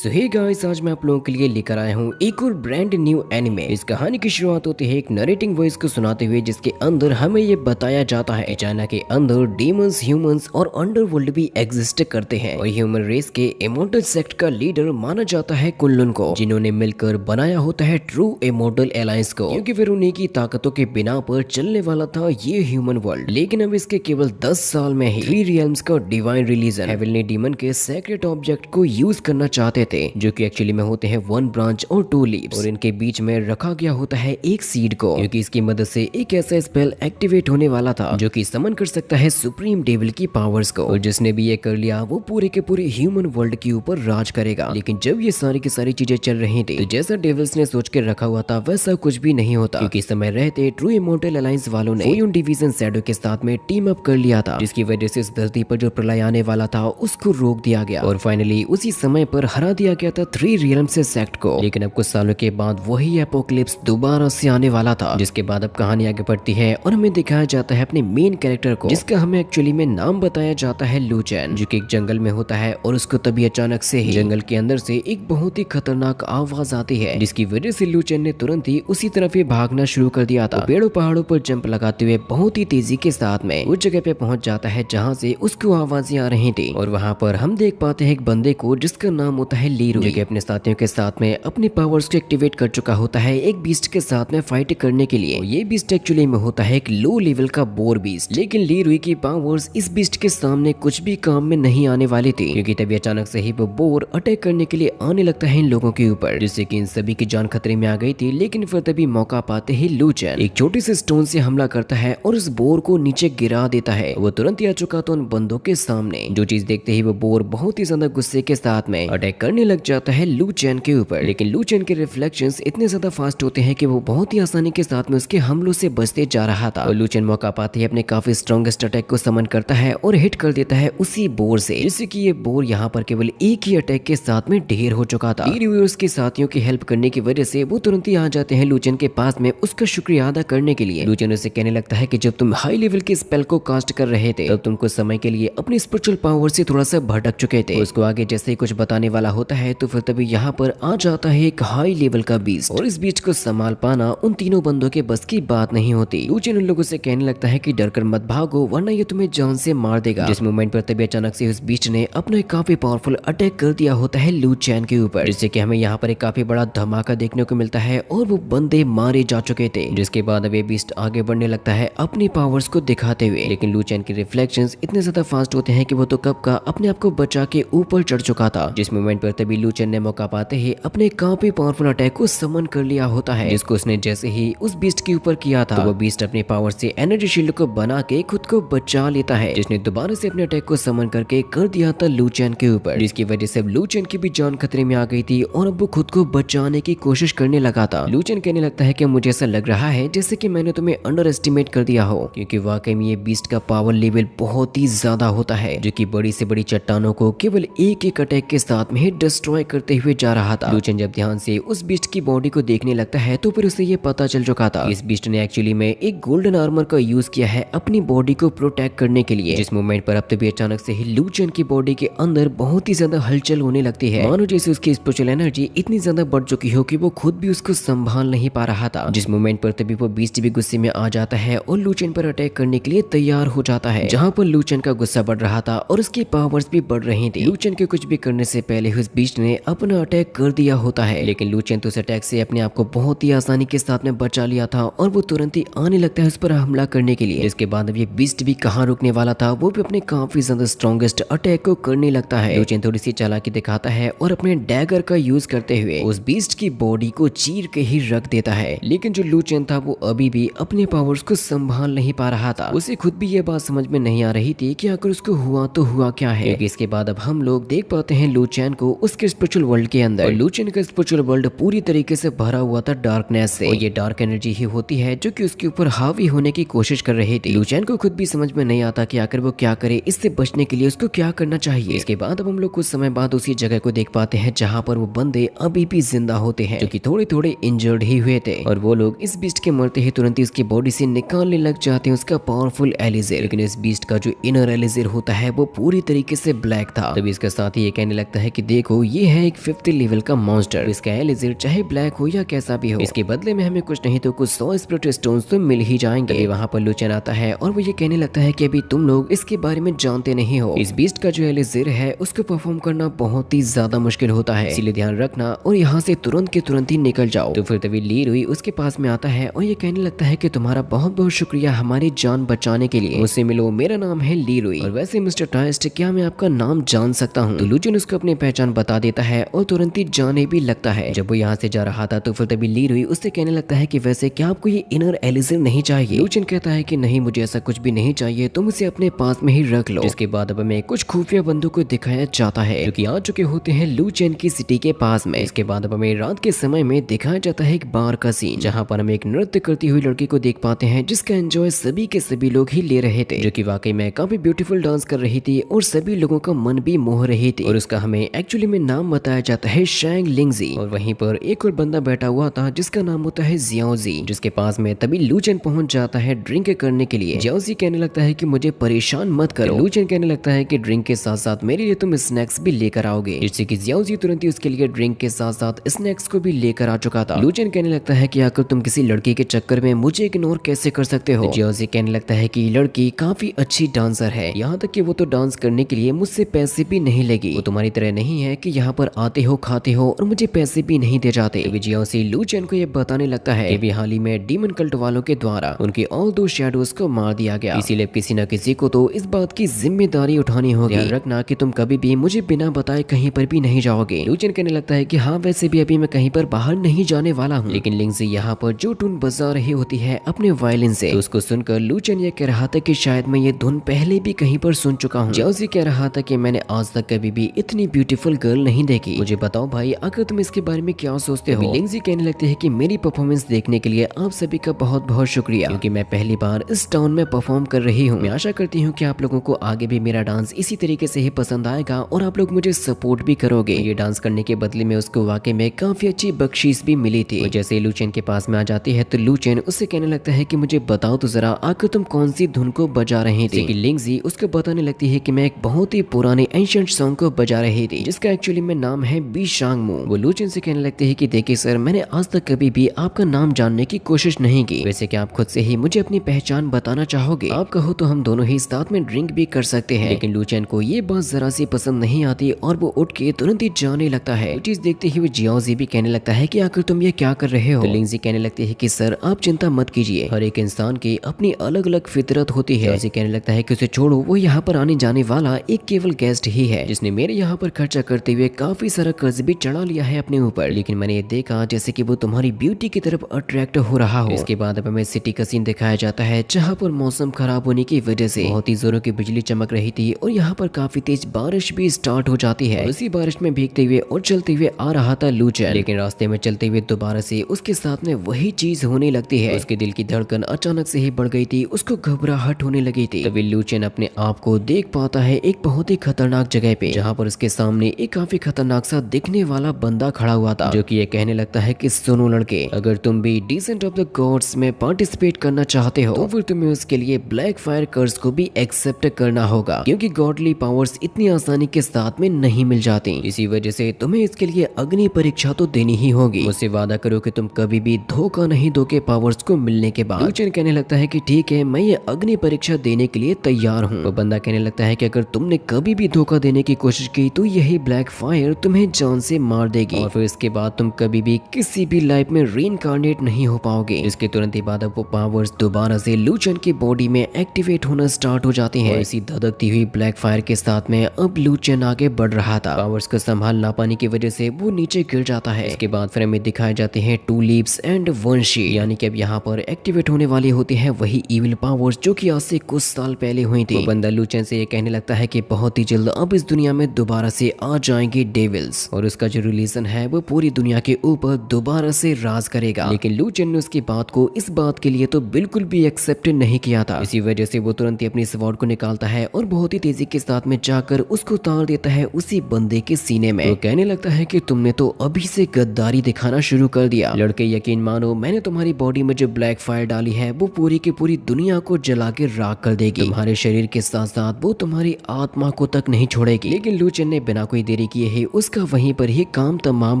सो hey guys, आज मैं आप लोगों के लिए लेकर आया हूँ एक और ब्रांड न्यू एनिमे। इस कहानी की शुरुआत होती है एक नरेटिंग वॉइस को सुनाते हुए, जिसके अंदर हमें ये बताया जाता है चाइना के अंदर डीमंस, ह्यूमंस और अंडरवर्ल्ड भी एग्जिस्ट करते हैं और ह्यूमन रेस के इमोर्टल सेक्ट का लीडर माना जाता है कुनलुन को, जिन्होंने मिलकर बनाया होता है ट्रू इमोर्टल अलायंस को, क्योंकि फिर उन्हीं की ताकतों के बिना पर चलने वाला था ये ह्यूमन वर्ल्ड। लेकिन अब इसके केवल 10 साल में ही 3 रियल्म्स का डिवाइन रिलीजन हेवनली डीमन के सेक्रेट ऑब्जेक्ट को यूज करना चाहते थे, जो कि एक्चुअली में होते हैं 1 ब्रांच और 2 लीव्स, और इनके बीच में रखा गया होता है एक सीड को, क्योंकि इसकी मदद से एक ऐसा स्पेल एक्टिवेट होने वाला था जो कि समन कर सकता है सुप्रीम डेविल की पावर्स को, और जिसने भी ये कर लिया वो पूरे के पूरे ह्यूमन वर्ल्ड के ऊपर राज करेगा। लेकिन जब ये सारी की सारी चीजें चल रही थी तो जैसा डेविल्स ने सोच के रखा हुआ था वैसा कुछ भी नहीं होता, क्योंकि समय रहते ट्रू इमोर्टल अलायंस वालों ने फोयून डिवीजन शैडो के साथ में टीम अप कर लिया था, जिसकी वजह से इस धरती पर जो प्रलय आने वाला था उसको रोक दिया गया और फाइनली उसी समय पर हरा दिया गया था 3 रियल्म से सेक्ट को। लेकिन अब कुछ सालों के बाद वही एपोक्लिप्स दोबारा से आने वाला था, जिसके बाद अब कहानी आगे बढ़ती है और हमें दिखाया जाता है अपने मेन कैरेक्टर को, जिसका हमें एक्चुअली में नाम बताया जाता है लू चैन, जो कि एक जंगल में होता है और उसको तभी अचानक से ही जंगल के अंदर से एक बहुत ही खतरनाक आवाज आती है, जिसकी वजह से लू चैन ने तुरंत ही उसी तरफ ही भागना शुरू कर दिया था। पेड़ों पहाड़ों पर जंप लगाते हुए बहुत ही तेजी के साथ में उस जगह पे पहुंच जाता है जहाँ से उसको आवाजें आ रही थी, और वहाँ पर हम देख पाते हैं एक बंदे को जिसका नाम होता है लीरू, जो कि अपने साथियों के साथ में अपने पावर्स को एक्टिवेट कर चुका होता है एक बीस्ट के साथ में फाइट करने के लिए। ये बीस्ट एक्चुअली में होता है एक लो लेवल का बोर बीस्ट, लेकिन लीरू की पावर्स इस बीस्ट के सामने कुछ भी काम में नहीं आने वाली थी, क्योंकि तभी अचानक से ही वो बोर अटैक करने के लिए आने लगता है इन लोगों के ऊपर, जिससे कि इन सभी की जान खतरे में आ गई थी। लेकिन फिर तभी मौका पाते ही लू चैन एक छोटी सी स्टोन से हमला करता है और उस बोर को नीचे गिरा देता है। वो तुरंत ही आ चुका था उन बंदों के सामने, जो चीज देखते ही वो बोर बहुत ही ज्यादा गुस्से के साथ में अटैक करने लग जाता है लू चैन के ऊपर। लेकिन लू चैन के रिफ्लेक्शंस इतने ज्यादा फास्ट होते हैं कि वो बहुत ही आसानी के साथ में उसके हमलों से बचते जा रहा था, और लू चैन मौका पाते ही अपने काफी स्ट्रॉन्गेस्ट अटैक को समन करता है और हिट कर देता है उसी बोर से, जिससे कि ये बोर यहाँ पर केवल एक ही अटैक के साथ में ढेर हो चुका था। उसके साथियों की हेल्प करने की वजह से वो तुरंत ही आ जाते हैं लू चैन के पास में उसका शुक्रिया अदा करने के लिए। लू चैन उसे कहने लगता है कि जब तुम हाई लेवल के स्पेल को कास्ट कर रहे थे तब तुम कुछ समय के लिए अपनी स्पिरिचुअल पावर से थोड़ा सा भटक चुके थे। उसको आगे जैसे ही कुछ बताने वाला होता है तो फिर तभी यहाँ पर आ जाता है एक हाई लेवल का बीस्ट, और इस बीस्ट को संभाल पाना उन तीनों बंदों के बस की बात नहीं होती। लू चैन उन लोगों से कहने लगता है कि डर कर मत भागो वरना ये तुम्हें जान से मार देगा। जिस मोमेंट पर तभी अचानक से उस बीस्ट ने अपना काफी पावरफुल अटैक कर दिया होता है लू चैन के ऊपर, जिससे कि हमें यहाँ पर एक काफी बड़ा धमाका देखने को मिलता है और वो बंदे मारे जा चुके थे। जिसके बाद अब ये बीस्ट आगे बढ़ने लगता है अपनी पावर्स को दिखाते हुए, लेकिन लू चैन के रिफ्लेक्शंस इतने ज्यादा फास्ट होते हैं कि वो तो कब का अपने आप को बचा के ऊपर चढ़ चुका था। जिस मोमेंट पर तभी लू चैन ने मौका पाते ही अपने काफी पावरफुल अटैक को समन कर लिया होता है, जिसको उसने जैसे ही उस बीस्ट के ऊपर किया था तो वो बीस्ट अपनी पावर से एनर्जी शील्ड को बना के खुद को बचा लेता है, जिसने दोबारा से अपने अटैक को समन करके कर दिया था लू चैन के ऊपर, जिसकी वजह से लू चैन की भी जान खतरे में आ गई थी और अब वो खुद को बचाने की कोशिश करने लगा था। लू चैन कहने लगता है कि मुझे ऐसा लग रहा है जैसे कि मैंने तुम्हें अंडर एस्टिमेट कर दिया हो, क्योंकि वाकई में ये बीस्ट का पावर लेवल बहुत ही ज्यादा होता है, जो कि बड़ी से बड़ी चट्टानों को केवल एक एक अटैक के साथ में ही डिस्ट्रॉय करते हुए जा रहा था। लू चैन जब ध्यान से उस बीस्ट की बॉडी को देखने लगता है तो फिर उसे ये पता चल चुका था इस बीस्ट ने एक्चुअली में एक गोल्डन आर्मर का यूज किया है अपनी बॉडी को प्रोटेक्ट करने के लिए। जिस मोमेंट पर अब तभी अचानक से ही लू चैन की बॉडी के अंदर बहुत ही ज्यादा हलचल होने लगती है, मानो जैसे उसकी स्पिरिचुअल एनर्जी इतनी ज्यादा बढ़ चुकी हो कि वो खुद भी उसको संभाल नहीं पा रहा था। जिस मोमेंट पर तभी वो बीस्ट भी गुस्से में आ जाता है और लू चैन पर अटैक करने के लिए तैयार हो जाता है। जहाँ पर लू चैन का गुस्सा बढ़ रहा था और उसकी पावर्स भी बढ़ रही थी, लू चैन के कुछ भी करने से पहले उस बीस्ट ने अपना अटैक कर दिया होता है, लेकिन लू चैन तो उस अटैक से अपने आप को बहुत ही आसानी के साथ में बचा लिया था और वो तुरंत ही आने लगता है उस पर हमला करने के लिए। इसके बाद अब ये बीस्ट भी कहाँ रुकने वाला था, वो भी अपने काफी ज्यादा स्ट्रॉन्गेस्ट अटैक को करने लगता है। लू चैन थोड़ी सी चालाकी दिखाता है और अपने डैगर का यूज करते हुए उस बीस्ट की बॉडी को चीर के ही रख देता है, लेकिन जो लू चैन था वो अभी भी अपने पावर्स को संभाल नहीं पा रहा था। उसे खुद भी ये बात समझ में नहीं आ रही थी कि आखिर उसको हुआ तो हुआ क्या है, क्योंकि इसके बाद अब हम लोग देख पाते हैं लू चैन को उसके स्पिरिचुअल वर्ल्ड के अंदर, और लू चैन का स्पिरिचुअल वर्ल्ड पूरी तरीके से भरा हुआ था डार्कनेस से, और ये डार्क एनर्जी ही होती है जो कि उसके ऊपर हावी होने की कोशिश कर रही थी। लू चैन को खुद भी समझ में नहीं आता कि आखिर वो क्या करे, इससे बचने के लिए उसको क्या करना चाहिए। इसके बाद अब हम लोग कुछ समय बाद उसी जगह को देख पाते हैं जहाँ पर वो बंदे अभी भी जिंदा होते हैं, जो कि थोड़े थोड़े इंजर्ड ही हुए थे, और वो लोग इस बीस्ट के मरते ही तुरंत ही उसकी बॉडी से निकालने लग जाते हैं उसका पावरफुल एलिजिर। लेकिन इस बीस्ट का जो इनर एलिजिर होता है वो पूरी तरीके से ब्लैक था। तभी इसका साथ ही ये कहने लगता है कि देख देखो ये है एक 50 लेवल का मॉन्स्टर। इसका एलिजिर चाहे ब्लैक हो या कैसा भी हो, इसके बदले में हमें कुछ नहीं तो कुछ 100 स्पिरिट स्टोन्स तो मिल ही जाएंगे। वहाँ पर लुचन आता है और वो ये कहने लगता है कि अभी तुम लोग इसके बारे में जानते नहीं हो। इस बीस्ट का जो एलिजिर है उसको परफॉर्म करना बहुत ही ज्यादा मुश्किल होता है, इसीलिए ध्यान रखना और यहाँ से तुरंत के तुरंत ही निकल जाओ। तो फिर तभी लीरुई उसके पास में आता है और ये कहने लगता है कि तुम्हारा बहुत बहुत शुक्रिया हमारी जान बचाने के लिए, मुझसे मिलो, मेरा नाम है लीरुई। और वैसे मिस्टर टाइस्ट क्या मैं आपका नाम जान सकता हूँ? तो लुचन उसको अपनी पहचान बता देता है और तुरंत ही जाने भी लगता है। जब वो यहाँ से जा रहा था तो फिर तभी लीरुई उससे कहने लगता है कि वैसे क्या आपको ये इनर एलिजिर नहीं चाहिए? लुचन कहता है कि नहीं, मुझे ऐसा कुछ भी नहीं चाहिए, तुम इसे अपने पास में ही रख लो। जिसके बाद अब हमें कुछ खुफिया बंदों को दिखाया जाता है जो कि आ चुके होते हैं लुचन की सिटी के पास में। इसके बाद अब हमें रात के समय में दिखाया जाता है एक बार का सीन, जहाँ पर हम एक नृत्य करती हुई लड़की को देख पाते हैं जिसका एंजॉय सभी के सभी लोग ही ले रहे थे, जो कि वाकई में काफी ब्यूटीफुल डांस कर रही थी और सभी लोगों का मन भी मोह रही थी। और उसका हमें एक्चुअली में नाम बताया जाता है शैंग लिंगजी। और वहीं पर एक और बंदा बैठा हुआ था जिसका नाम होता है जियाओजी, जिसके पास में तभी लुचन पहुंच जाता है ड्रिंक करने के लिए। जियाओजी कहने लगता है कि मुझे परेशान मत करो। लुचन कहने लगता है कि ड्रिंक के साथ साथ मेरे लिए तुम स्नैक्स भी लेकर आओगे, जिससे कि जियाओजी तुरंत ही उसके लिए ड्रिंक के साथ साथ स्नैक्स को भी लेकर आ चुका था। लुचन कहने लगता है कि आखिर तुम किसी लड़की के चक्कर में मुझे इग्नोर कैसे कर सकते हो? जियाओजी कहने लगता है कि लड़की काफी अच्छी डांसर है, यहाँ तक कि वो तो डांस करने के लिए मुझसे पैसे भी नहीं लेगी, वो तुम्हारी तरह नहीं है कि यहाँ पर आते हो, खाते हो और मुझे पैसे भी नहीं दे जाते। जियाओजी लुचन को ये बताने लगता है कि हाल ही में डीमन कल्ट वालों के द्वारा उनके ऑल दो शैडोज को मार दिया गया, इसीलिए किसी न किसी को तो इस बात की जिम्मेदारी उठानी होगी। ध्यान रखना कि तुम कभी भी मुझे बिना बताए कहीं पर भी नहीं जाओगे। लुचन कहने लगता है कि हाँ, वैसे भी अभी मैं कहीं पर बाहर नहीं जाने वाला हूँ। लेकिन लिंगजी यहाँ पर जो टून बजा रही होती है अपने वायलिन से, तो उसको सुनकर लुचन ये कह रहा था कि शायद मैं ये धुन पहले भी कहीं पर सुन चुका हूँ। जियाओजी कह रहा था कि मैंने आज तक कभी भी इतनी ब्यूटीफुल गर्ल नहीं देखी, मुझे बताओ भाई आखिर तुम इसके बारे में क्या सोचते हो? लिंगजी कहने लगते हैं कि मेरी परफॉर्मेंस देखने के लिए आप सभी का बहुत बहुत शुक्रिया, क्योंकि मैं पहली बार इस टाउन में परफॉर्म कर रही हूँ। मैं आशा करती हूँ कि आप लोगों को आगे भी मेरा डांस इसी तरीके से ही पसंद आएगा और आप लोग मुझे सपोर्ट भी करोगे। ये डांस करने के बदले में उसको वाकई में काफी अच्छी बख्शीश भी मिली थी। जैसे लुचन के पास में आ जाती है तो लुचन उससे कहने लगता है कि मुझे बताओ तो जरा आखिर तुम कौन सी धुन को बजा रही थी? लिंगजी उसको बताने लगती है कि मैं एक बहुत ही पुराने एंशिएंट सॉन्ग को बजा रही थी जिसका एक्चुअली में नाम है बी शांग मू। वो लुचन से कहने लगते हैं कि देखिए सर, मैंने आज तक कभी भी आपका नाम जानने की कोशिश नहीं की, वैसे कि आप खुद से ही मुझे अपनी पहचान बताना चाहोगे? आप कहो तो हम दोनों ही साथ में ड्रिंक भी कर सकते हैं। लेकिन लुचन को ये बात जरा सी पसंद नहीं आती और वो उठ के तुरंत ही जाने लगता है। चीज देखते ही वो जियाओजी भी कहने लगता है कि आखिर तुम ये क्या कर रहे हो? तो लिंगजी कहने लगती है कि सर आप चिंता मत कीजिए, हर एक इंसान की अपनी अलग अलग फितरत होती है। जियाओजी कहने लगता है कि उसे छोड़ो, वो यहाँ पर आने जाने वाला एक केवल गेस्ट ही है जिसने मेरे यहाँ पर खर्चा करते हुए काफी सारा कर्ज भी चढ़ा लिया है अपने ऊपर। लेकिन मैंने ये देखा जैसे कि वो तुम्हारी ब्यूटी की तरफ अट्रैक्ट हो रहा हो। इसके बाद अब हमें सिटी का सीन दिखाया जाता है जहाँ पर मौसम खराब होने की वजह से बहुत ही जोरों की बिजली चमक रही थी और यहाँ पर काफी तेज बारिश भी स्टार्ट हो जाती है। उसी बारिश में भीगते हुए और चलते हुए आ रहा था लुचन, लेकिन रास्ते में चलते हुए दोबारा से उसके साथ में वही चीज होने लगती है। उसके दिल की धड़कन अचानक से ही बढ़ गई थी, उसको घबराहट होने लगी थी। तभी लुचन अपने आप को देख पाता है एक बहुत ही खतरनाक जगह पे, जहाँ पर उसके सामने एक काफी खतरनाक सा दिखने वाला बंदा खड़ा हुआ था, जो कि ये कहने लगता है कि सुनो लड़के, अगर तुम भी डिसेंट ऑफ द गॉड्स में पार्टिसिपेट करना चाहते हो तो फिर तुम्हें उसके लिए ब्लैक फायर कर्स को भी एक्सेप्ट करना होगा, क्योंकि गॉडली पावर्स इतनी आसानी के साथ में नहीं मिल जाती। इसी वजह से तुम्हें इसके लिए अग्नि परीक्षा तो देनी ही होगी। मुझसे वादा करो कि तुम कभी भी धोखा नहीं दोगे पावर्स को मिलने के बाद। लुचन कहने लगता है कि ठीक है, मैं ये अग्नि परीक्षा देने के लिए तैयार हूँ। वो बंदा कहने लगता है कि अगर तुमने कभी भी धोखा देने की कोशिश की तो यही ब्लैक फायर तुम्हें जान से मार देगी और फिर इसके बाद तुम कभी भी किसी भी लाइफ में रीइंकार्नेट नहीं हो पाओगे। इसके तुरंत ही बाद वो पावर्स दोबारा से लुचन की बॉडी में एक्टिवेट होना स्टार्ट हो जाती हैं। इसी धधकती हुई ब्लैक फायर के साथ में अब लुचन आगे बढ़ रहा था। पावर्स को संभाल ना पाने की वजह से वो नीचे गिर जाता है। इसके बाद फिर हमें दिखाए जाते हैं two leaves and one shield, यानी कि अब यहाँ पर एक्टिवेट होने वाली होती है वही इविल पावर्स जो कि आज से कुछ साल पहले हुई थी। वो बंदा लुचन से ये कहने लगता है कि बहुत ही जल्द अब इस दुनिया में दोबारा से आ जाएंगे डेविल्स और उसका जो रिलीजन है वो पूरी दुनिया के ऊपर दोबारा से राज करेगा। लेकिन लुचन ने उसकी बात को इस बात के लिए तो बिल्कुल भी एक्सेप्ट नहीं किया था। इसी वजह से वो तुरंत ही अपनी स्वॉर्ड को निकालता है और बहुत ही तेजी के साथ में जाकर उसको तार देता है उसी बंदे के सीने में। वो कहने लगता है कि तुमने तो अभी से गद्दारी दिखाना शुरू कर दिया। लड़के यकीन मानो, मैंने तुम्हारी बॉडी में जो ब्लैक फायर डाली है वो पूरी की पूरी दुनिया को जला के राख कर देगी। तुम्हारे शरीर के साथ साथ वो तुम्हारी आत्मा को तक नहीं छोड़ेगी। लेकिन लुचन ने बिना कोई देरी किए ही उसका वहीं पर ही काम तमाम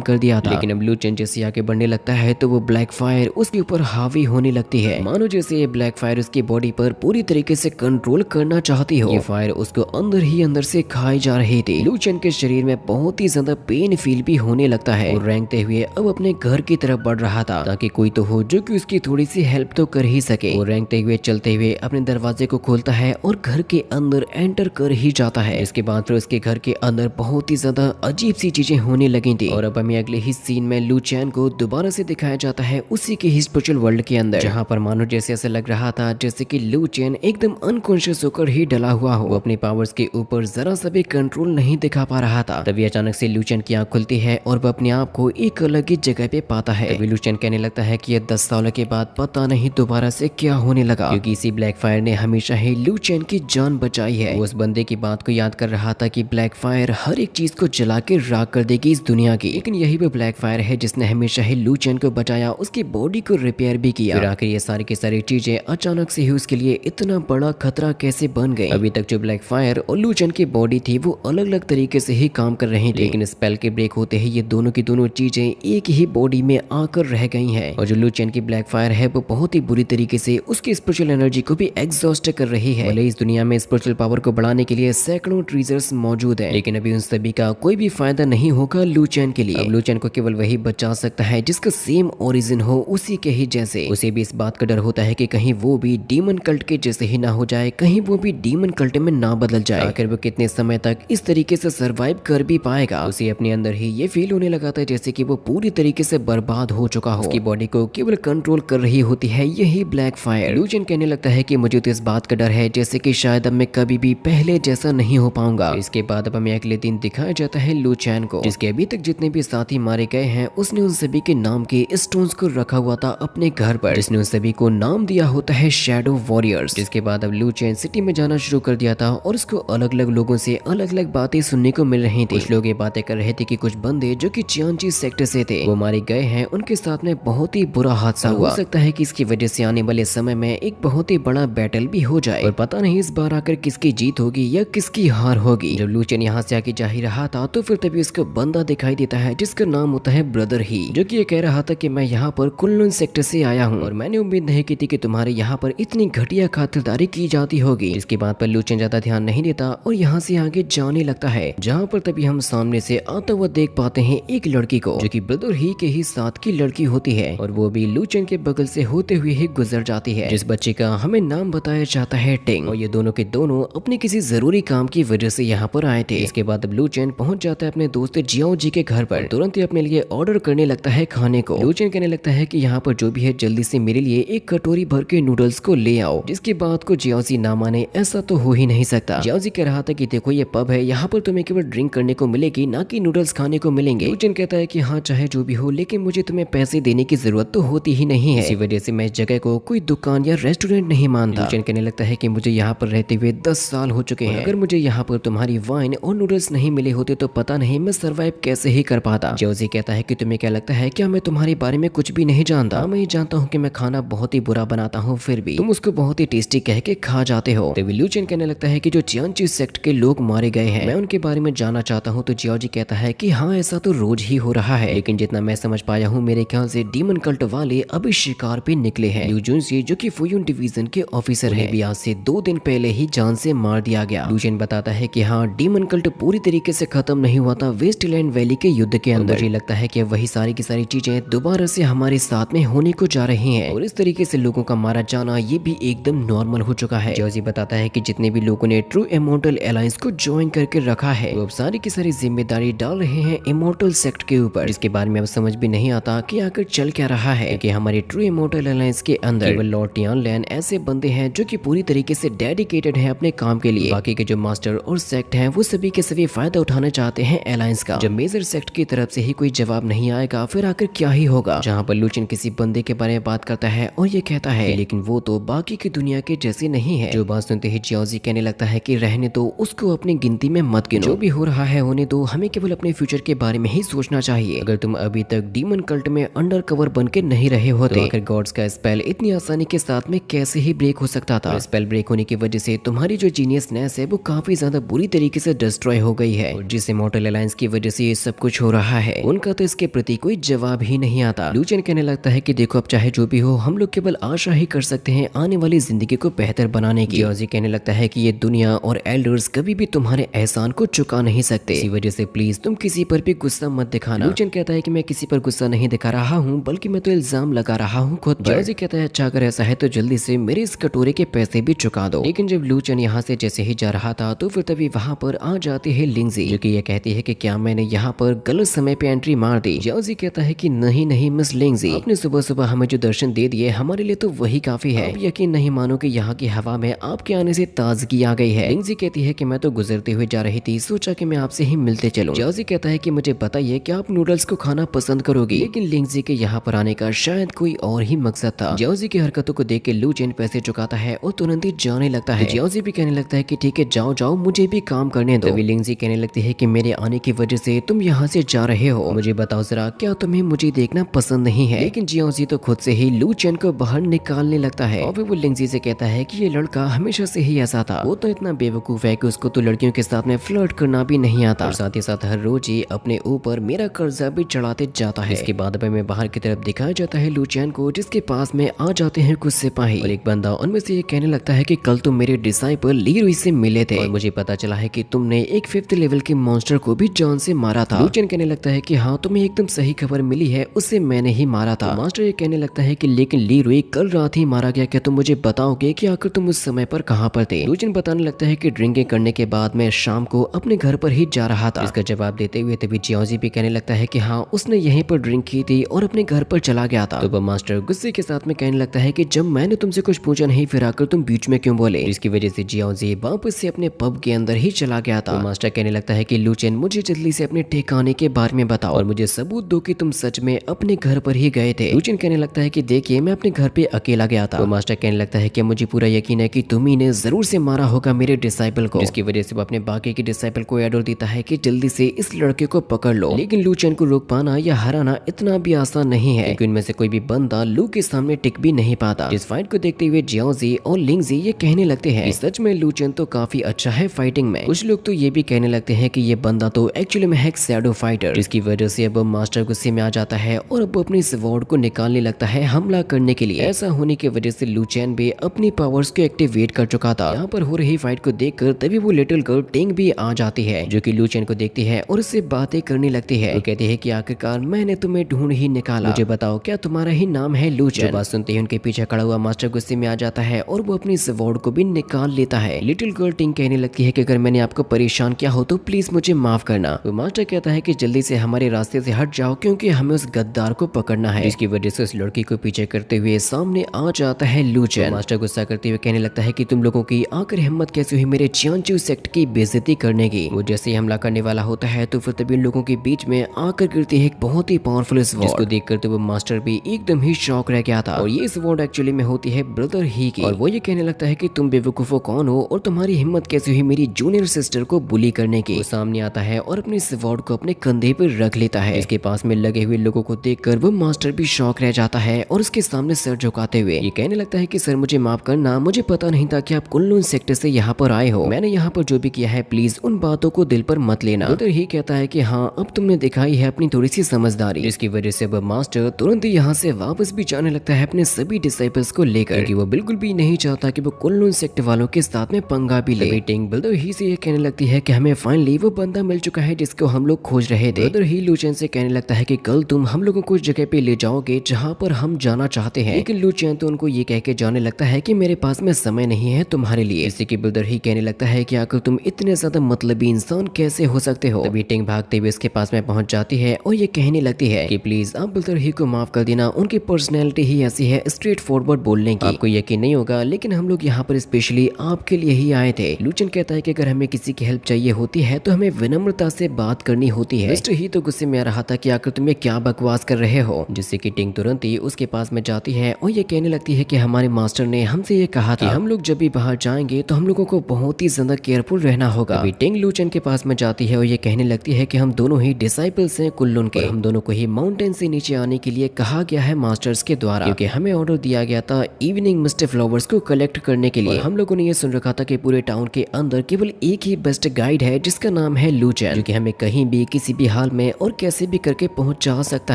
कर दिया था। लेकिन अब लू चेन जैसे आगे बढ़ने लगता है तो वो ब्लैक फायर उसके ऊपर हावी होने लगती है, मानो जैसे ये ब्लैक फायर उसकी बॉडी पर पूरी तरीके से कंट्रोल करना चाहती हो। ये फायर उसको अंदर ही अंदर से खाई जा रही थी। लू चेन के शरीर में बहुत ही ज्यादा पेन फील भी होने लगता है और रेंगते हुए अब अपने घर की तरफ बढ़ रहा था ताकि कोई तो हो जो कि उसकी थोड़ी सी हेल्प तो कर ही सके। और रेंगते हुए चलते हुए अपने दरवाजे को खोलता है और घर के अंदर एंटर कर ही जाता है। इसके बाद फिर उसके घर के अंदर बहुत ही ज्यादा अजीब सी चीजें होने लगी थी। और अब हमें अगले ही सीन में लू चैन को दोबारा से दिखाया जाता है उसी के ही स्पिरिचुअल वर्ल्ड के अंदर, जहाँ पर मानो जैसे ऐसा लग रहा था जैसे कि लू चैन एकदम अनकॉन्शियस होकर ही डला हुआ हो। वो अपने पावर्स के ऊपर जरा सा भी कंट्रोल नहीं दिखा पा रहा था। तभी अचानक से लू चैन की आंख खुलती है और वो अपने आप को एक अलग ही जगह पे पाता है। तभी लू चैन कहने लगता है कि ये 10 सालों के बाद पता नहीं दोबारा से क्या होने लगा, क्योंकि इसी ब्लैक फायर ने हमेशा ही लू चैन की जान बचाई है। वो उस बंदे की बात को याद कर रहा था कि ब्लैक फायर हर एक चीज को जला के राख कर देगी इस दुनिया की, लेकिन यही वो ब्लैक फायर है जिसने हमेशा ही लू चैन को बचाया, उसकी बॉडी को रिपेयर भी किया। फिर आखिर ये सारी की सारी चीजें अचानक से ही उसके लिए इतना बड़ा खतरा कैसे बन गई। अभी तक जो ब्लैक फायर और लू चैन की बॉडी थी वो अलग अलग तरीके से ही काम कर रही थी, लेकिन स्पेल के ब्रेक होते ही ये दोनों की दोनों चीजें एक ही बॉडी में आकर रह गई हैं। और जो लू चैन की ब्लैक फायर है वो बहुत ही बुरी तरीके से उसकी स्पिरिचुअल एनर्जी को भी एग्जॉस्ट कर रही है। भले इस दुनिया में स्पिरिचुअल पावर को बढ़ाने के लिए सैकड़ों ट्रीजर्स मौजूद है, लेकिन अभी उन सभी का कोई भी फायदा नहीं होगा लू चैन के लिए। अब लू चैन को केवल वही बचा सकता है जिसका सेम ओरिजिन हो उसी के ही जैसे। उसे भी इस बात का डर होता है कि कहीं वो भी डीमन कल्ट के जैसे ही ना हो जाए, कहीं वो भी डीमन कल्ट में ना बदल जाए। आखिर वो कितने समय तक इस तरीके से सरवाइव कर भी पाएगा। उसे अपने अंदर ही ये फील होने लगा था जैसे कि वो पूरी तरीके से बर्बाद हो चुका हो। उसकी बॉडी को केवल कंट्रोल कर रही होती है यही ब्लैक फायर। लू चैन कहने लगता है कि मुझे तो इस बात का डर है जैसे कि शायद अब मैं कभी भी पहले जैसा नहीं हो पाऊंगा। इसके बाद अब हमें अगले दिन दिखाया जाता है लू चैन को, जिसके अभी तक जितने भी साथी मारे गए हैं उसने उन सभी के नाम के स्टोन्स को रखा हुआ था अपने घर पर, जिसने उन सभी को नाम दिया होता है शैडो वॉरियर्स। जिसके बाद अब लू चैन सिटी में जाना शुरू कर दिया था और उसको अलग अलग लोगों से अलग अलग बातें सुनने को मिल रही थी। कुछ लोग ये बातें कर रहे थे कि कुछ बंदे जो कि चियांची सेक्टर से थे वो मारे गए हैं, उनके साथ में बहुत ही बुरा हादसा हुआ। हो सकता है कि इसकी वजह से आने वाले समय में एक बहुत ही बड़ा बैटल भी हो जाए और पता नहीं इस बार आकर किसकी जीत होगी या किसकी हार होगी। जब लू चैन यहाँ से आके जा ही रहा था तो फिर तभी उसको बंदा दिखाई देता है जिसका नाम होता है ब्रदर ही, जो कि ये कह रहा था कि मैं यहाँ पर कुनलुन सेक्टर से आया हूँ और मैंने उम्मीद नहीं की थी कि तुम्हारे यहाँ पर इतनी घटिया खातिरदारी की जाती होगी। इसके बाद पर लू चैन ज्यादा ध्यान नहीं देता और यहाँ से आगे जाने लगता है, जहाँ पर तभी हम सामने से आता हुआ देख पाते हैं एक लड़की को जो कि ब्रदर ही के ही साथ की लड़की होती है और वो भी लू चैन के बगल से होते हुए ही गुजर जाती है, जिस बच्चे का हमें नाम बताया जाता है टिंग। और ये दोनों के दोनों अपने किसी जरूरी काम की वजह से यहाँ पर आए थे। इसके बाद अब लू चैन पहुंच जाता है अपने दोस्त जियाओ जी के घर पर, तुरंत ही अपने लिए ऑर्डर करने लगता है खाने को। लू चैन कहने लगता है कि यहाँ पर जो भी है जल्दी से मेरे लिए एक कटोरी भर के नूडल्स को ले आओ, जिसकी बात को जियाओ जी ना माने ऐसा तो हो ही नहीं सकता। जियाओ जी कह रहा था कि देखो ये पब है, यहाँ पर तुम्हें केवल ड्रिंक करने को मिलेगी ना कि नूडल्स खाने को मिलेंगे। लू चैन कहता है कि हाँ चाहे जो भी हो, लेकिन मुझे तुम्हें पैसे देने की जरूरत तो होती ही नहीं है, इसी वजह से मैं इस जगह को कोई दुकान या रेस्टोरेंट नहीं मानता। लू चैन कहने लगता है कि मुझे यहाँ पर रहते हुए 10 साल हो चुके हैं, अगर मुझे यहाँ पर तुम्हारी वाइन और नूडल्स नहीं मिले होते तो पता नहीं मैं सरवाइव कैसे ही कर पाता। जियाओ जी कहता है कि तुम्हें क्या लगता है क्या मैं तुम्हारे बारे में कुछ भी नहीं जानता? मैं ये जानता हूँ कि मैं खाना बहुत ही बुरा बनाता हूँ, फिर भी तुम उसको बहुत ही टेस्टी कह के खा जाते हो। तभी लू चैन कहने लगता है कि जो चियांची सेक्ट के लोग मारे गए हैं मैं उनके बारे में जानना चाहता हूँ। तो जियाओ जी कहता है कि हाँ ऐसा तो रोज ही हो रहा है, लेकिन जितना मैं समझ पाया हूँ मेरे ख्याल से डीमन कल्ट वाले अभी शिकार पे निकले हैं। लू जुनसी जो कि फुयुन डिवीजन के ऑफिसर है भी आज से 2 दिन पहले ही जान से मार दिया गया। लू चैन बताता है कि हाँ डीमन कल्ट पूरी तरीके से खत्म नहीं हुआ था वेस्टलैंड वैली के युद्ध के अंदर। मुझे लगता है कि वही सारी की सारी चीजें दोबारा से हमारे साथ में होने को जा रही हैं और इस तरीके से लोगों का मारा जाना ये भी एकदम नॉर्मल हो चुका है। जियाओ जी बताता है कि जितने भी लोगों ने ट्रू इमॉर्टल अलायंस को ज्वाइन करके रखा है वो अब सारी की सारी जिम्मेदारी डाल रहे हैं इमॉर्टल सेक्ट के ऊपर, इसके बारे में अब समझ भी नहीं आता कि आखिर चल क्या रहा है। कि हमारे ट्रू इमॉर्टल अलायंस के अंदर केवल लॉर्ड टियानलैन ऐसे बंदे हैं जो कि पूरी तरीके से डेडिकेटेड हैं अपने काम के लिए, बाकी के जो मास्टर और सेक्ट हैं वो सभी के सभी फायदा उठाना चाहते हैं अलायंस का। जब मेजर सेक्ट की तरफ से ही कोई जवाब नहीं आएगा फिर आखिर क्या ही होगा। जहाँ पर लू चैन किसी बंदे के बारे में बात करता है और ये कहता है लेकिन वो तो बाकी की दुनिया के जैसे नहीं है। जो बात सुनते ही जियाओ जी कहने लगता है कि रहने दो उसको, अपनी गिनती में मत गिनो, जो भी हो रहा है होने दो, हमें केवल अपने फ्यूचर के बारे में ही सोचना चाहिए। अगर तुम अभी तक डीमन कल्ट में अंडर कवर बन के नहीं रहे होते तो आखिर गॉड्स का स्पेल इतनी आसानी के साथ में कैसे ही ब्रेक हो सकता था। स्पेल ब्रेक होने की वजह से तुम्हारी जो जीनियसनेस है वो काफी ज्यादा बुरी तरीके से डिस्ट्रॉय हो गई है। और जिस इमॉर्टल अलायंस की वजह से ये सब कुछ हो रहा है उनका तो इसके प्रति कोई जवाब ही नहीं आता। लू चेन कहने लगता है कि देखो अब चाहे जो भी हो हम लोग केवल आशा ही कर सकते हैं आने वाली जिंदगी को बेहतर बनाने की। जियाओजी कहने लगता है कि ये दुनिया और एल्डर्स कभी भी तुम्हारे एहसान को चुका नहीं सकते, इसी वजह से प्लीज तुम किसी पर भी गुस्सा मत दिखाना। लू चेन कहता है कि मैं किसी पर गुस्सा नहीं दिखा रहा हूँ बल्कि मैं तो इल्जाम लगा रहा हूँ खुद पर। जियाओजी कहता है अच्छा अगर ऐसा है तो जल्दी से मेरे इस कटोरे के पैसे भी चुका दो। लेकिन जब लू चेन यहाँ से जैसे ही जा रहा था तो फिर तभी वहाँ पर आ जाती है लिंगजी, जो कि ये कहती है कि क्या मैंने यहाँ पर गलत समय पे एंट्री मार दी। जियाओजी कहता है कि नहीं नहीं मिस लिंगजी, आपने सुबह सुबह हमें जो दर्शन दे दिए हमारे लिए तो वही काफी है। आप यकीन नहीं मानो कि यहाँ की हवा में आपके आने से ताजगी आ गई है। लिंगजी कहती है कि मैं तो गुजरते हुए जा रही थी, सोचा कि मैं आपसे ही मिलते चलूं। जियाओजी कहता है कि मुझे बताइए कि आप नूडल्स को खाना पसंद करोगी। लेकिन लिंगजी के यहाँ पर आने का शायद कोई और ही मकसद था। जियाओजी की हरकतों को देख के लू चेन पैसे चुकाता है और तुरंत ही जाने लगता है। जियाओजी भी कहने लगता है कि ठीक है जाओ जाओ मुझे भी काम करने दो। तभी लिंगजी कहने लगती है कि मेरे आने की वजह से तुम यहाँ से जा रहे हो, मुझे बताओ जरा क्या तुम्हें मुझे देखना पसंद नहीं है। लेकिन जियाओजी तो खुद से ही लू चेन को बाहर निकालने लगता है और फिर वो लिंगजी से कहता है कि ये लड़का हमेशा से ही ऐसा था, वो तो इतना बेवकूफ है कि उसको तो लड़कियों के साथ में फ्लर्ट करना भी नहीं आता और साथ ही साथ हर रोज ही अपने ऊपर मेरा कर्जा भी चढ़ाते जाता है। इसके बाद में बाहर की तरफ दिखाया जाता है लू चेन को, जिसके पास में आ जाते हैं कुछ सिपाही और एक बंदा उनमें से ये कहने लगता है कि कल तुम मेरे डिसाइपल ली रुई से मिले थे और मुझे पता चला है कि तुमने एक 5th लेवल के मॉन्स्टर को भी जान से मारा था। लू चेन कहने लगता है कि हाँ तुम्हें एकदम सही खबर मिली है, उससे मैंने ही मारा था। मास्टर ये कहने लगता है कि लेकिन ली रुई कल रात ही मारा गया, क्या तुम मुझे बताओगे कि आखिर तुम उस समय पर कहाँ पर थे। लू चेन बताने लगता है कि ड्रिंकिंग करने के बाद मैं शाम को अपने घर पर ही जा रहा था। इसका जवाब देते हुए तभी जियाओजी भी कहने लगता है कि हाँ उसने यहीं पर ड्रिंक की थी और अपने घर पर चला गया था। तो मास्टर गुस्से के साथ में कहने लगता है कि जब मैंने तुमसे कुछ पूछा नहीं फिर आकर तुम बीच में क्यों बोले। इसकी वजह से जियाओजी वापस से अपने पब के अंदर ही चला गया था। तो मास्टर कहने लगता है कि लू चेन मुझे जल्दी से अपने ठिकाने के बारे में बताओ और मुझे सबूत दो कि तुम सच में अपने घर पर ही गए थे। लू चेन कहने लगता है कि देखिए मैं अपने घर पे अकेला गया था। तो मास्टर कहने लगता है कि मुझे पूरा यकीन है कि तुम्ही ने जरूर से मारा होगा मेरे डिसाइपल को, जिसकी वजह से वो अपने बाकी के डिसाइपल को ऑर्डर देता है कि जल्दी से इस लड़के को पकड़ लो। लेकिन लू चेन को रोक पाना या हराना इतना भी आसान नहीं है क्योंकि इनमें से कोई भी बंदा लू के सामने टिक भी नहीं पाता। इस फाइट को देखते हुए जियाओजी और लिंगजी ये कहने लगते हैं कि सच में लू चेन तो काफी अच्छा है फाइटिंग में। कुछ लोग तो ये भी कहने लगते हैं कि ये बंदा तो एक्चुअली में है एक शैडो फाइटर, जिसकी वजह से अब मास्टर गुस्से में आ जाता है और अब अपनी स्वॉर्ड को निकालने लगता है हमला करने के लिए। ऐसा होने की वजह से लू चेन भी अपनी पावर्स को एक्टिवेट कर चुका था। यहाँ पर हो रही फाइट को देखकर तभी वो लिटिल गर्ल टिंग भी आ जाती है, जो कि लू चेन को देखती है और उससे बातें करने लगती है। वो कहती है कि आखिरकार मैंने तुम्हें ढूंढ ही निकाला, मुझे बताओ क्या तुम्हारा ही नाम है लू चेन। बात सुनते ही उनके पीछे खड़ा हुआ मास्टर गुस्से में आ जाता है और वो अपनी स्वॉर्ड को भी निकाल लेता है। लिटिल गर्ल टिंग कहने लगती है कि अगर मैंने आपको परेशान किया हो तो प्लीज मुझे माफ करना। वो मास्टर कहता है कि जल्दी से हमारे रास्ते से हट जाओ क्योंकि हमें उस गद्दार को पकड़ना है। इसकी वजह से उस लड़की को पीछे करते हुए सामने आ जाता है लू चेन। मास्टर गुस्सा करते हुए कहने लगता है कि तुम लोगों की आखिर हिम्मत कैसे हुई मेरे जियांचू सेक्ट की बेइज्जती करने की। वो जैसे ही हमला करने वाला होता है तो फिर तभी उन लोगों के बीच में आकर गिरती है एक बहुत ही पावरफुल स्वॉर्ड, जिसको देखकर तो वो मास्टर भी एकदम ही शॉक रह गया था। और ये स्वॉर्ड एक्चुअली में होती है ब्रदर ही की और वो ये कहने लगता है कि तुम बेवकूफो कौन हो और तुम्हारी हिम्मत कैसे हुई मेरी जूनियर सिस्टर को बुली करने की। वो सामने आता है और अपने स्वॉर्ड को अपने कंधे पर रख लेता है। इसके पास में लगे हुए लोगों को देखकर वो मास्टर भी शॉक रह जाता है और उसके सामने सर झुकाते हुए ये कहने लगता है कि सर मुझे माफ करना, मुझे पता नहीं था कि आप कुनलुन सेक्टर से यहाँ पर आए हो। मैंने यहाँ पर जो भी किया है प्लीज उन बातों को दिल पर मत लेना। ब्रदर ही कहता है कि हाँ अब तुमने दिखाई है अपनी थोड़ी सी समझदारी, जिसकी वजह से अब मास्टर तुरंत ही यहाँ से वापस भी जाने लगता है अपने सभी डिसाइपल्स को लेकर, क्योंकि वो बिल्कुल भी नहीं चाहता कि वो कुनलुन सेक्टर वालों के साथ में पंगा भी ले। टिंग ब्रदर ही से ये कहने लगती है कि हमें फाइनली वो बंदा मिल चुका है जिसको हम लोग खोज रहे थे। ब्रदर ही लू चेन से कहने लगता है कि कल तुम हम लोगों को उस जगह पे ले जाओगे जहाँ पर हम जाना चाहते हैं। लेकिन लू चेन तो उनको ये कह के जाने लगता है कि मेरे पास में समय नहीं है तुम्हारे लिए। इसी के ब्रदर ही कहने लगता है कि आखिर तुम इतने ज्यादा मतलबी इंसान कैसे हो सकते हो। तभी टिंग भागते हुए इसके पास में पहुंच जाती है और ये कहने लगती है कि प्लीज आप ब्रदर ही को माफ कर देना, उनकी पर्सनैलिटी ही ऐसी है स्ट्रेट फॉरवर्ड बोलने की। आपको यकीन नहीं होगा लेकिन हम लोग यहाँ पर स्पेशली आपके लिए ही आए थे। लू चेन कहता है कि अगर हमें किसी की हेल्प चाहिए होती है तो हमें विनम्रता से बात करनी होती है। मिस्टर ही तो गुस्से में आ रहा था कि आखिर तुम ये क्या बकवास कर रहे हो, जिससे कि टिंग तुरंत ही उसके पास में जाती है और ये कहने लगती है कि हमारे मास्टर ने हमसे ये कहा था कि हम लोग जब भी बाहर जाएंगे तो हम लोगों को बहुत ही ज्यादा केयरफुल रहना होगा। अभी टिंग लू चेन के पास में जाती है और ये कहने लगती है कि हम दोनों ही डिसाइपल्स हैं कुनलुन के, हम दोनों को ही माउंटेन से नीचे आने के लिए कहा गया है मास्टर्स के द्वारा, क्योंकि हमें ऑर्डर दिया गया था इवनिंग मिस्टर फ्लावर्स को कलेक्ट करने के लिए। हम लोगों ने ये सुन रखा था कि पूरे टाउन के अंदर केवल एक ही बेस्ट गाइड है जिसका जिसका नाम है लूचन, जो कि हमें कहीं भी किसी भी हाल में और कैसे भी करके पहुंचा सकता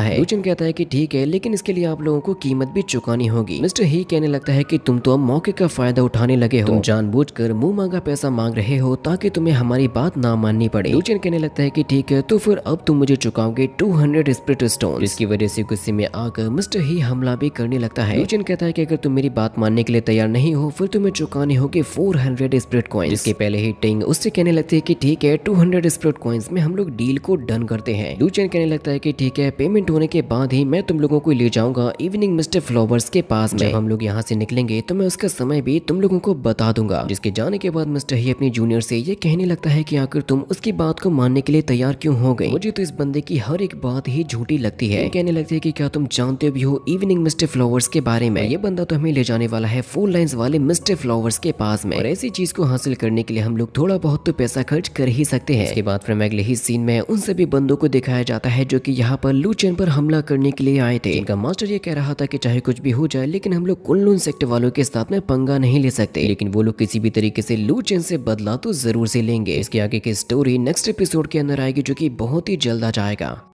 है। लूचन कहता है कि ठीक है, लेकिन इसके लिए आप लोगों को कीमत भी चुकानी होगी। मिस्टर ही कहने लगता है कि तुम तो अब मौके का फायदा उठाने लगे हो, तुम जानबूझकर मुंह मांगा पैसा मांग रहे हो ताकि तुम्हें हमारी बात ना माननी पड़े। लूचन कहने लगता है कि ठीक है, तो फिर अब तुम मुझे चुकाओगे 200 स्प्रिट स्टोन, जिसकी वजह से गुस्से में आकर मिस्टर ही हमला भी करने लगता है। लूचन कहता है कि अगर तुम मेरी बात मानने के लिए तैयार नहीं हो फिर तुम्हें चुकाने होंगे 400 स्प्रिट कॉइंस। जिसके पहले ही टिंग उससे कहने लगती है कि ठीक है, 200 स्प्रिट कॉइंस में हम लोग डील को डन करते हैं। लूचन कहने लगता है कि ठीक है, पेमेंट होने के बाद ही मैं तुम लोगों को ले जाऊंगा इवनिंग मिस्टर फ्लावर्स के पास में। जब हम लोग यहाँ से निकलेंगे तो मैं उसका समय भी तुम लोगों को बता दूंगा। जिसके जाने के बाद मिस्टर ही अपनी जूनियर से ये कहने लगता है कि आखिर तुम उसकी बात को मानने के लिए तैयार क्यों हो गए? मुझे तो इस बंदे की हर एक बात ही झूठी लगती है। कहने लगते है कि क्या तुम जानते भी हो इवनिंग मिस्टर फ्लावर्स के बारे में? ये बंदा तो हमें ले जाने वाला है 4 लाइन्स वाले मिस्टर फ्लावर्स के पास में, और ऐसी चीज को हासिल करने के लिए हम लोग थोड़ा बहुत तो पैसा खर्च कर ही सकते हैं। इसके बाद फिर अगले ही सीन में उन सभी बंदों को दिखाया जाता है जो कि यहाँ पर लूचन पर हमला करने के लिए आए थे। इनका मास्टर ये कह रहा था कि चाहे कुछ भी हो जाए लेकिन हम लोग कुनलुन सेक्टर वालों के साथ में पंगा नहीं ले सकते, लेकिन वो लोग किसी भी तरीके से लूचन से बदला तो जरूर से लेंगे। इसके आगे की स्टोरी नेक्स्ट एपिसोड के अंदर आएगी जो कि बहुत ही जल्द आ जाएगा।